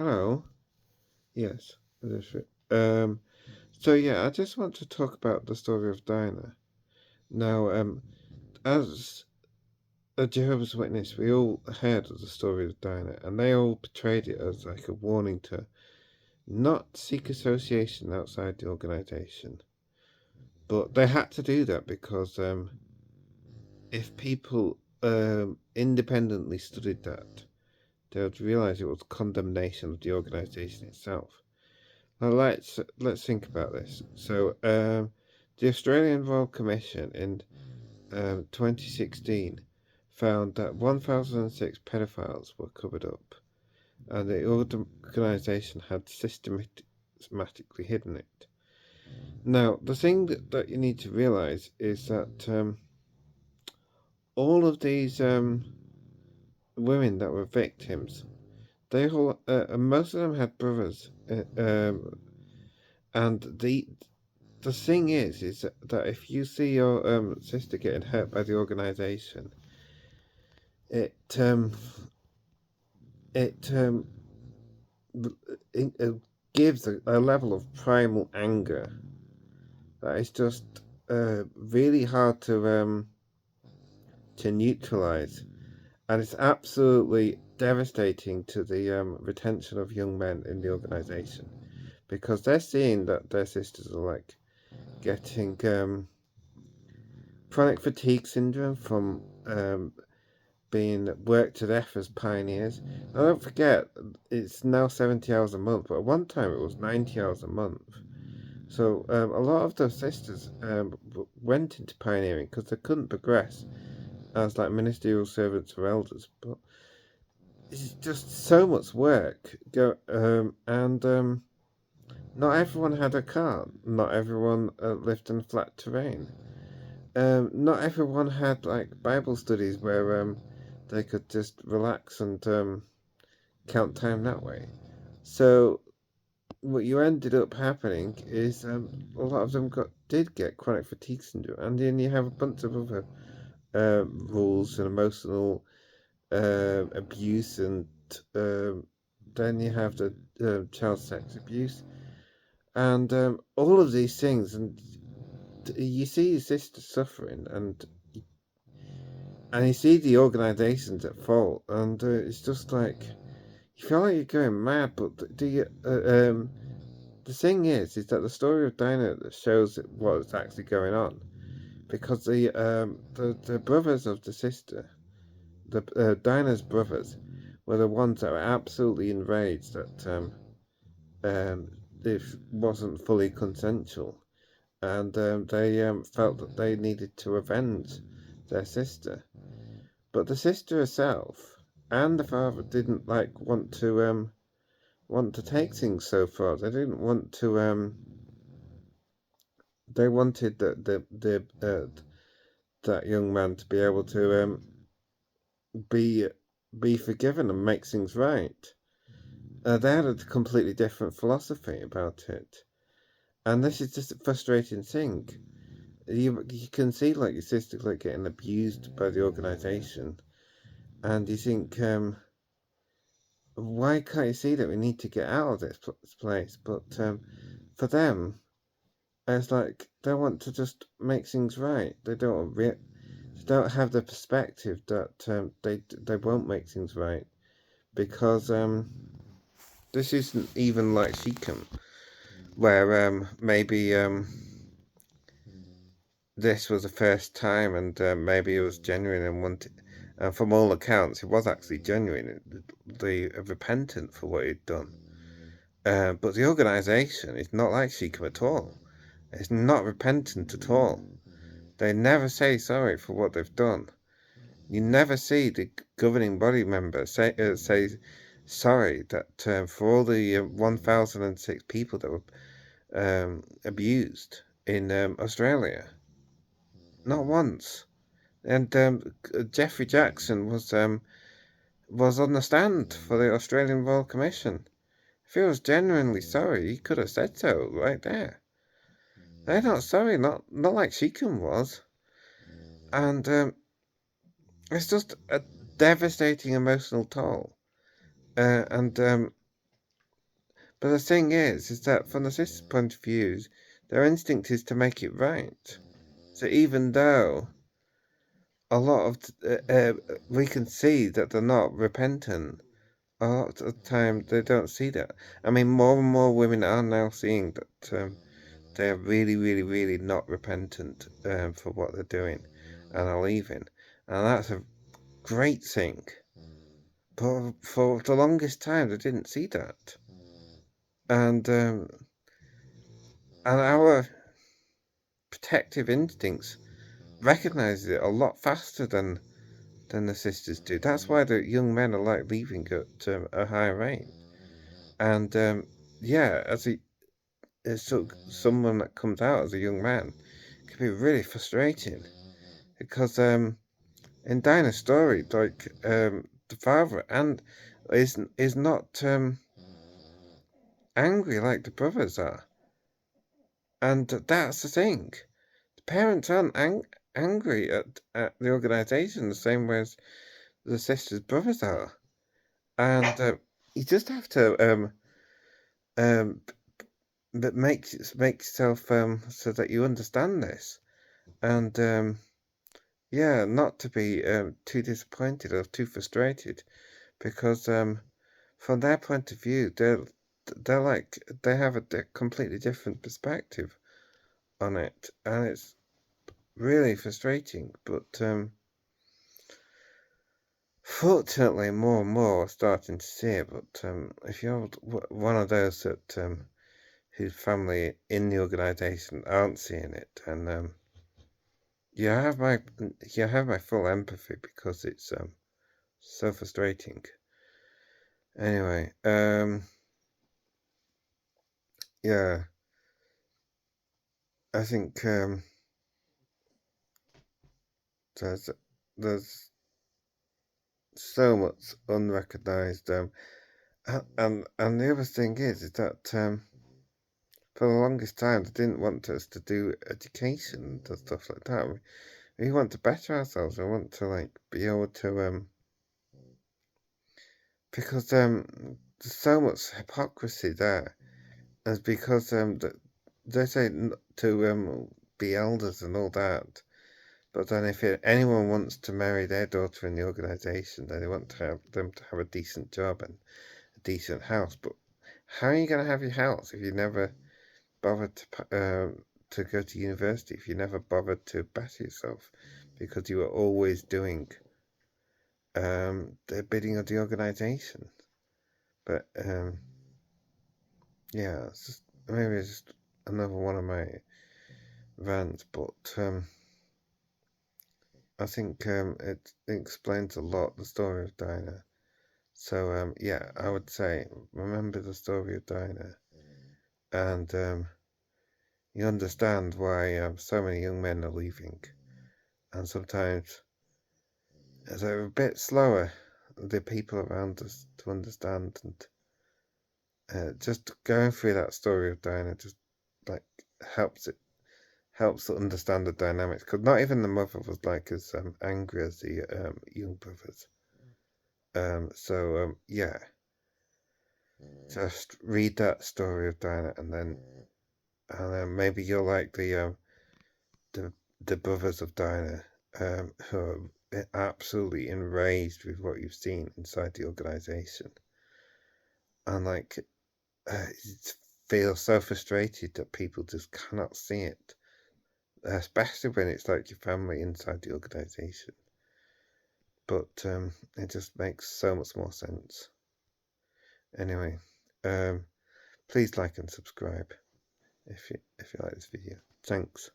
Hello. Yes, it is. So yeah, I just want to talk about the story of Dinah. Now, as a Jehovah's Witness, we all heard of the story of Dinah, and they all portrayed it as like a warning to not seek association outside the organization. But they had to do that because if people independently studied that, they would realize it was condemnation of the organization itself. Now let's think about this. So, the Australian Royal Commission in 2016 found that 1,006 pedophiles were covered up, and the organisation had systematically hidden it. Now, the thing that you need to realise is that all of these women that were victims, they all, most of them had brothers, and the thing is that if you see your sister getting hurt by the organization, it it it gives a level of primal anger that is just really hard to neutralize, and it's absolutely devastating to the retention of young men in the organization because they're seeing that their sisters are like getting chronic fatigue syndrome from being worked to death as pioneers. Now, don't forget, it's now 70 hours a month, but at one time it was 90 hours a month. So a lot of those sisters went into pioneering because they couldn't progress as like ministerial servants or elders. But it's just so much work. And not everyone had a car. Not everyone lived in flat terrain. Not everyone had like Bible studies where they could just relax and count time that way. So what you ended up happening is a lot of them did get chronic fatigue syndrome, and then you have a bunch of other rules and emotional abuse, and then you have the child sex abuse, and all of these things, and you see your sister suffering, and you see the organisations at fault, and it's just like you feel like you're going mad. But do you? The thing is that the story of Dinah shows what's actually going on, because the brothers of the sister, the Dinah's brothers, were the ones that were absolutely enraged that this wasn't fully consensual, and they felt that they needed to avenge their sister. But the sister herself and the father didn't like want to take things so far. They didn't want to they wanted that young man to be able to be be forgiven and make things right. They had a completely different philosophy about it, and this is just a frustrating thing. You can see like your sister like getting abused by the organization, and you think, why can't you see that we need to get out of this place? But for them, it's like they want to just make things right. They don't have the perspective that they won't make things right because this isn't even like Seacom, where maybe this was the first time and maybe it was genuine and wanted. From all accounts, it was actually genuine, the repentant for what he'd done. But the organisation is not like Seacom at all. It's not repentant at all. They never say sorry for what they've done. You never see the governing body member say sorry that for all the 1,006 people that were abused in Australia. Not once. And Jeffrey Jackson was on the stand for the Australian Royal Commission. If he was genuinely sorry, he could have said so right there. They're not sorry, not like Seacom was. And it's just a devastating emotional toll. And But the thing is that from the sister's point of view, their instinct is to make it right. So even though a lot of we can see that they're not repentant, a lot of the time they don't see that. I mean, more and more women are now seeing that they're really, really, really not repentant for what they're doing and are leaving, and that's a great thing. But for the longest time, they didn't see that, and our protective instincts recognise it a lot faster than the sisters do. That's why the young men are like leaving at a higher rate. And yeah, as someone that comes out as a young man can be really frustrating because in Dinah's story, like the father and is not angry like the brothers are, and that's the thing. The parents aren't angry at the organisation the same way as the sisters' brothers are, and you just have to but make yourself so that you understand this, and yeah, not to be too disappointed or too frustrated, because from their point of view, they're like they have a completely different perspective on it, and it's really frustrating. But fortunately, more and more are starting to see it. But if you're one of those that whose family in the organisation aren't seeing it, and you have my full empathy because it's so frustrating. Anyway, yeah, I think there's there's so much unrecognised, and the other thing is that for the longest time they didn't want us to do education and stuff like that. We want to better ourselves. We want to like be able to because there's so much hypocrisy there, and because they say to be elders and all that. But then if anyone wants to marry their daughter in the organisation, then they want to have them to have a decent job and a decent house. But how are you going to have your house if you never bothered to go to university, if you never bothered to better yourself, because you were always doing the bidding of the organisation? But yeah, maybe it's just another one of my rants, but I think it explains a lot the story of Dinah. So yeah, I would say remember the story of Dinah, and you understand why so many young men are leaving, and sometimes they're a bit slower, the people around us, to understand, and just going through that story of Dinah just like helps to understand the dynamics, because not even the mother was like as angry as the young brothers. Yeah, just read that story of Dinah, and then maybe you'll like the the brothers of Dinah, who are absolutely enraged with what you've seen inside the organization, and like feel so frustrated that people just cannot see it, especially when it's like your family inside the organization. But it just makes so much more sense. Anyway, please like and subscribe if you like this video. Thanks.